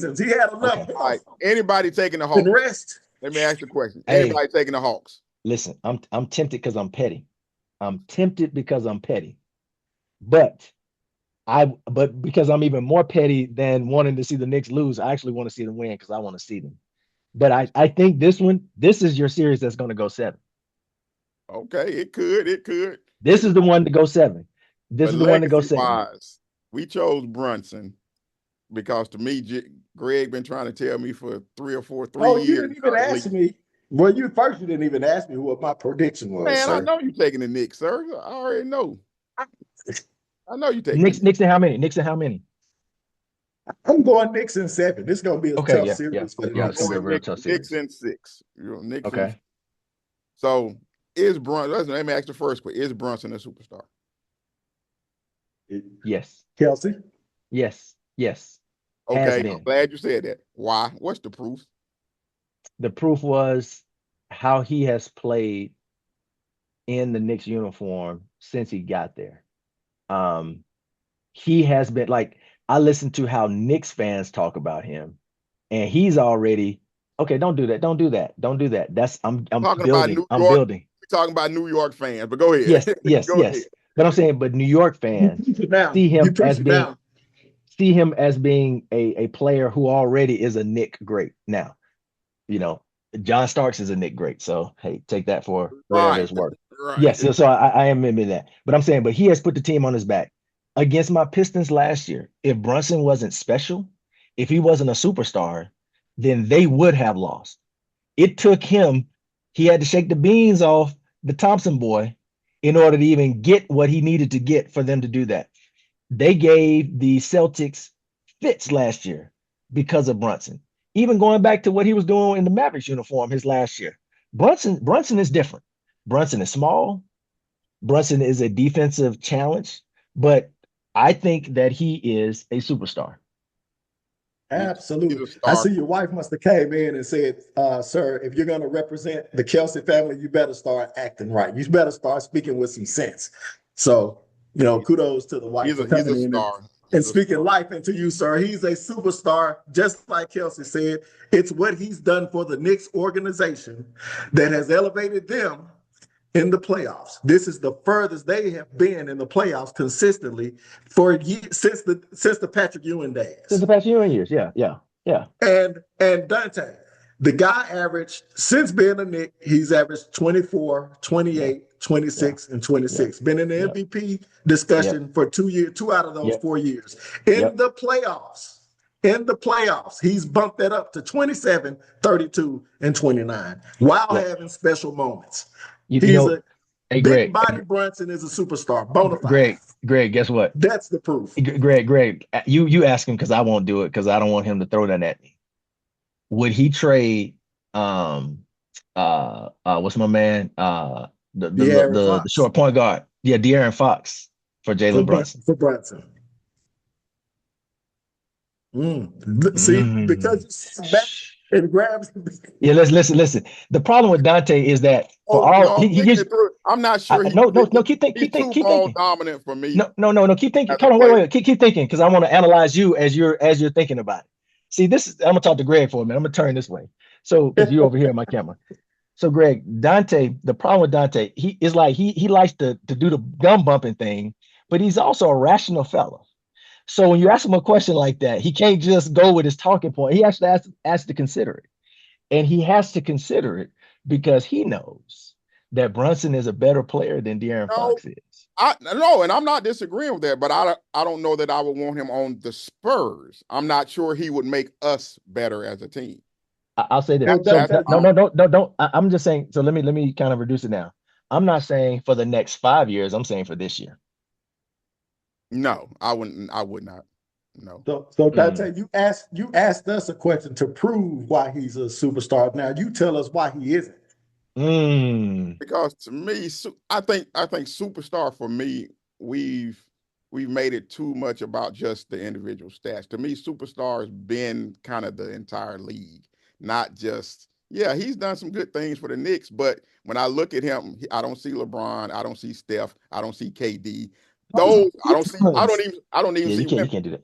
seasons. He had enough Okay. All right. Anybody taking the and Hawks? rest. Let me ask you a question. Hey. Anybody taking the Hawks? Listen, I'm tempted because I'm petty. I'm tempted because I'm petty. But because I'm even more petty than wanting to see the Knicks lose, I actually want to see them win because I want to see them. But I think this is your series that's going to go 7. Okay, it could. This is the one to go 7. This But is the one to go legacy 7. wise, we chose Brunson because to me, Greg been trying to tell me for 3 You years. didn't even ask me. Well, you didn't even ask me what my prediction was, Man, sir. I know you taking the Knicks, sir. I already know. I know you taking Knicks and how many? Knicks and how many? I'm going Knicks in 7. This is going to be a tough Yeah, series for the It's Knicks. gonna be a real tough series. Knicks in 6. Knicks okay. in. So is Brunson? Let me ask the first question: is Brunson a superstar? Yes. Kelsey? Yes. Okay, I'm glad you said that. Why? What's the proof? The proof was how he has played in the Knicks uniform since he got there. He has been like, I listened to how Knicks fans talk about him, and he's already okay. Don't do that. Don't do that. Don't do that. That's I'm talking building. About New I'm York, building. We're talking about New York fans, but go ahead. Yes. Ahead. But I'm saying, but New York fans see him as being a player who already is a Knick great. Now, John Starks is a Knick great. So hey, take that for whatever it's worth. Right. Yes, so I am admitting that. But I'm saying, but he has put the team on his back. Against my Pistons last year, if Brunson wasn't special, if he wasn't a superstar, then they would have lost. It took him, he had to shake the beans off the Thompson boy in order to even get what he needed to get for them to do that. They gave the Celtics fits last year because of Brunson. Even going back to what he was doing in the Mavericks uniform his last year. Brunson is different. Brunson is small. Brunson is a defensive challenge, but I think that he is a superstar. Absolutely. I see your wife must have came in and said, sir, if you're going to represent the Kelsey family, you better start acting right. You better start speaking with some sense. So, kudos to the wife for coming in and speaking life into you, sir. He's a superstar, just like Kelsey said. It's what he's done for the Knicks organization that has elevated them in the playoffs. This is the furthest they have been in the playoffs consistently for years, since the Patrick Ewing days. Since the Patrick Ewing years, yeah. And Dante, the guy averaged, since being a Knick, he's averaged 24, 28, 26, and 26. Been in the MVP discussion for 2 years, 2 out of those 4 years. In the playoffs, he's bumped that up to 27, 32, and 29 while having special moments. Big body Brunson is a superstar. Bona fide. Greg, guess what? That's the proof. Greg, you ask him because I won't do it because I don't want him to throw that at me. Would he trade what's my man? The short point guard. Yeah, De'Aaron Fox for Jalen Brunson. For Brunson. See, because it grabs. Yeah, listen. The problem with Dante is that I'm not sure. Keep thinking. Ball dominant for me. No. Keep thinking. Come on, wait. Keep thinking because I want to analyze you as you're thinking about it. See, I'm gonna talk to Greg for a minute. I'm gonna turn this way. So, because you over here in my camera. So, Greg, the problem with Dante, he is like he likes to do the gum bumping thing, but he's also a rational fella. So when you ask him a question like that, he can't just go with his talking point. He actually has to consider it. And he has to consider it because he knows that Brunson is a better player than De'Aaron Fox is. And I'm not disagreeing with that, but I don't know that I would want him on the Spurs. I'm not sure he would make us better as a team. I'll say this. Don't. I'm just saying. So let me kind of reduce it now. I'm not saying for the next 5 years. I'm saying for this year. No, I wouldn't. I would not. No. So Dante, you asked us a question to prove why he's a superstar. Now you tell us why he isn't. Because to me, I think superstar for me, we've made it too much about just the individual stats. To me, superstar has been kind of the entire league, not just. Yeah, he's done some good things for the Knicks, but when I look at him, I don't see LeBron, I don't see Steph, I don't see KD. Those I don't see. I don't even see. You can't do that.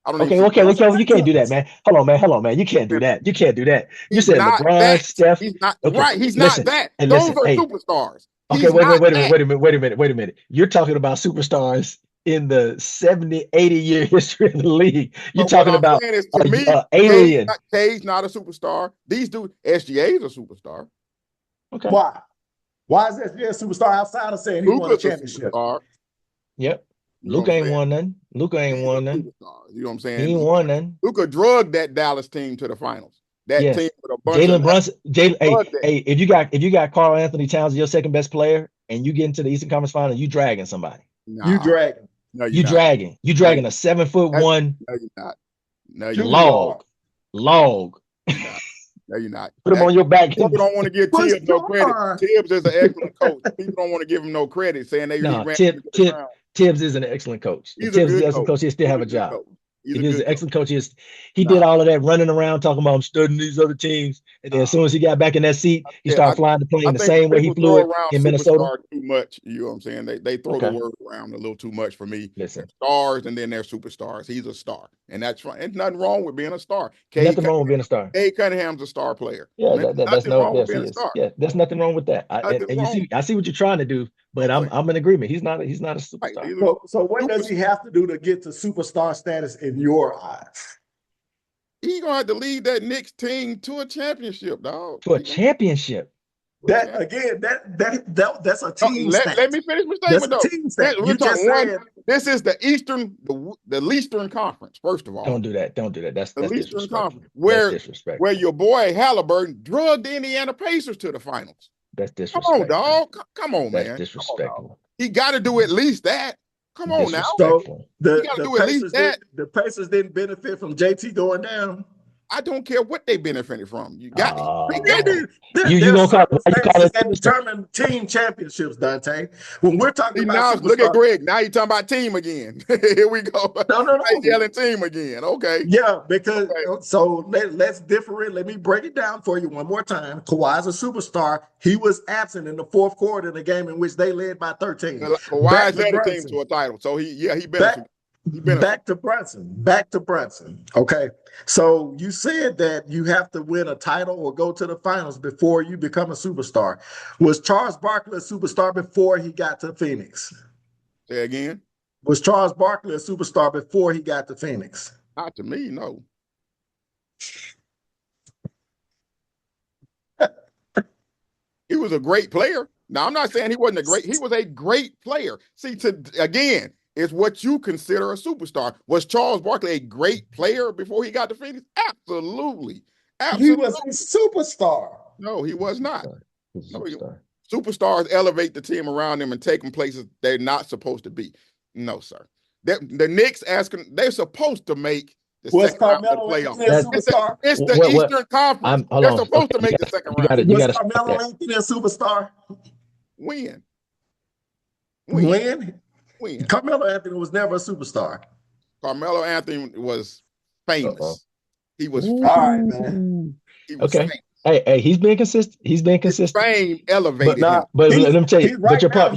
I don't even Okay, see okay, Brunson. okay. You can't do that, man. Hold on, man. You can't do that. You can't do that. You He's said not LeBron, that. Steph. He's not Okay, right. He's not listen, that. and Those listen. are Hey, superstars. okay, He's not that. wait a minute. You're talking about superstars in the 70, 80-year history of the league. You're But what talking I'm about saying is, to me, alien. K's not a superstar. These dudes, SGA is a superstar. Okay. Why? Why is SGA a superstar outside of saying he won a Luka's a championship? superstar. Yep. You know Luka what I'm ain't saying? won nothing. Luka ain't He's won a nothing. superstar. You know what I'm He saying? ain't won nothing. Luka drugged that Dallas team to the finals. That team Yes. with a bunch of Jalen Brunson. Hey, drugged that. hey, if you got Carl Anthony Towns, your second best player, and you get into the Eastern Conference Final, you dragging somebody. You Nah, dragging. no, you're You not. dragging. You dragging a 7'1" No, you're not. No, you're Sure not. you are. log. You're not. No, you're not. Put him on your back. People don't want to give For Tibbs no credit. sure. Tibbs is an excellent coach. People don't want to give him no credit, saying he No, ran into the ground. Tibbs is an excellent coach. If He's a Tibbs is good an excellent coach. coach, he'll still He's have a a good job. coach. He's If a he was good an excellent coach, he Nah. did all of that running around talking about I'm studying these other teams. And then as soon as he got back in that seat, he started flying the plane the same way he flew it in Minnesota. Superstar too much. You know what I'm saying? They throw the word around a little too much for me. Listen. They're stars and then they're superstars. He's a star. And that's fine. There's nothing wrong with being a star. Nothing wrong with being a star. Cade Cunningham's a star player. Yeah, that's no, wrong with yes, being he a is. star. Yeah, there's nothing wrong with that. I see what you're trying to do, but I'm in agreement. He's not a superstar. Right. So what does he have to do to get to superstar status in your eyes? He's gonna have to lead that Knicks team to a championship, dog. To a championship. That again, that's a team stat. Let me finish my That's statement a though. team stat. We're You just talking said this is the Eastern Conference, first of all. Don't do that. Don't do that. That's Eastern disrespectful. Conference, That's disrespectful. where your boy Halliburton drugged the Indiana Pacers to the finals. That's disrespectful. Come on, dog. Come on, man. That's disrespectful. He got to do at least that. Come on now. So the Pacers the Pacers didn't benefit from JT going down. I don't care what they benefited from. You got you gonna call it that determine team championships, Dante. When we're talking about look at Greg. Now you're talking about team again. Here we go. No. Yelling team again. Okay. Yeah, because so let's differentiate. Let me break it down for you one more time. Kawhi's a superstar. He was absent in the fourth quarter in the game in which they led by 13. Kawhi's led the team to a title, so he benefited. Back to Brunson. Okay. So you said that you have to win a title or go to the finals before you become a superstar. Was Charles Barkley a superstar before he got to Phoenix? Say again? Was Charles Barkley a superstar before he got to Phoenix? Not to me, no. He was a great player. Now, I'm not saying he wasn't he was a great player. See, again, it's what you consider a superstar. Was Charles Barkley a great player before he got to Phoenix? Absolutely. He was a superstar. No, he was not. Superstars elevate the team around them and take them places they're not supposed to be. No, sir. The Knicks they're supposed to make the second round of the playoffs. It's the Eastern Conference. They're supposed to make the second round. Was Carmelo Anthony a superstar? When? Carmelo Anthony was never a superstar. Carmelo Anthony was famous. He was famous. All right, man. He was famous. Hey, he's been consistent. His fame elevated him. But let me tell you,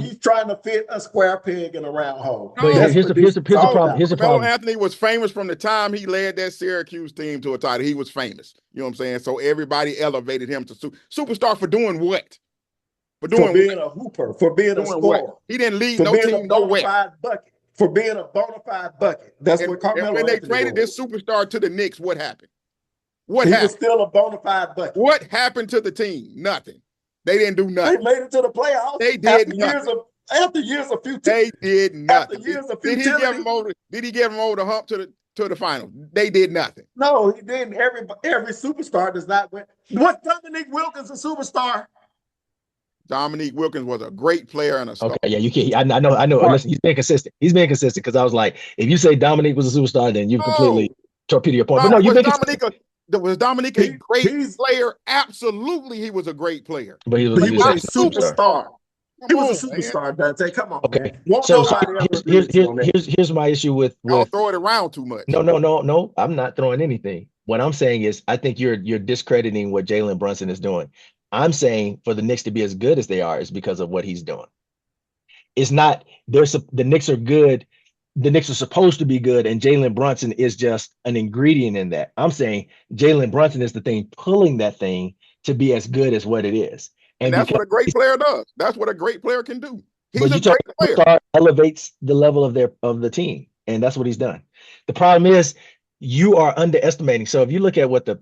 he's trying to fit a square peg in a round hole. But here's the problem. Here's the problem. Anthony was famous from the time he led that Syracuse team to a title. He was famous. You know what I'm saying? So everybody elevated him to superstar for doing what? For being a hooper, for being a scorer. What? He didn't lead no team nowhere. For being a bona fide bucket. That's what Carmelo Anthony. When they traded this superstar to the Knicks, what happened? He was still a bona fide bucket. What happened to the team? Nothing. They didn't do nothing. They made it to the playoffs. They did after years of futility. They did nothing. After years of futility. Did he give him over the hump to the final? They did nothing. No, he didn't. Every superstar does not win. Was Dominique Wilkins a superstar? Dominique Wilkins was a great player and a star. Okay, yeah, you can't. I know. Listen, he's been consistent. Because I was like, if you say Dominique was a superstar, then you completely torpedo your point. But no, you've been consistent. Was Dominique a great player? Absolutely, he was a great player. But he was a superstar. He was a superstar, Dante. Come on, okay. Man. So here's my issue with Y'all throw it around too much. No. I'm not throwing anything. What I'm saying is, I think you're discrediting what Jalen Brunson is doing. I'm saying for the Knicks to be as good as they are is because of what he's doing. It's not the Knicks are good the Knicks are supposed to be good, and Jalen Brunson is just an ingredient in that. I'm saying Jalen Brunson is the thing pulling that thing to be as good as what it is. And that's what a great player does. That's what a great player can do. He's a great player. Elevates the level of the team, and that's what he's done. The problem is you are underestimating. So if you look at what the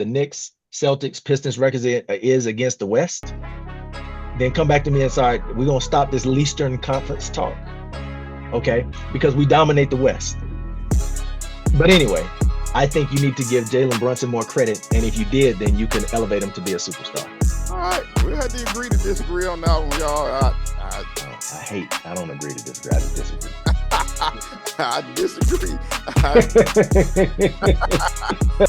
Knicks, Celtics, Pistons records is against the West, then come back to me and say, we're gonna stop this Eastern Conference talk. Okay, because we dominate the West. But anyway, I think you need to give Jalen Brunson more credit, and if you did, then you can elevate him to be a superstar. All right, we had to agree to disagree on that one, y'all. I don't agree to disagree. I just disagree. I disagree.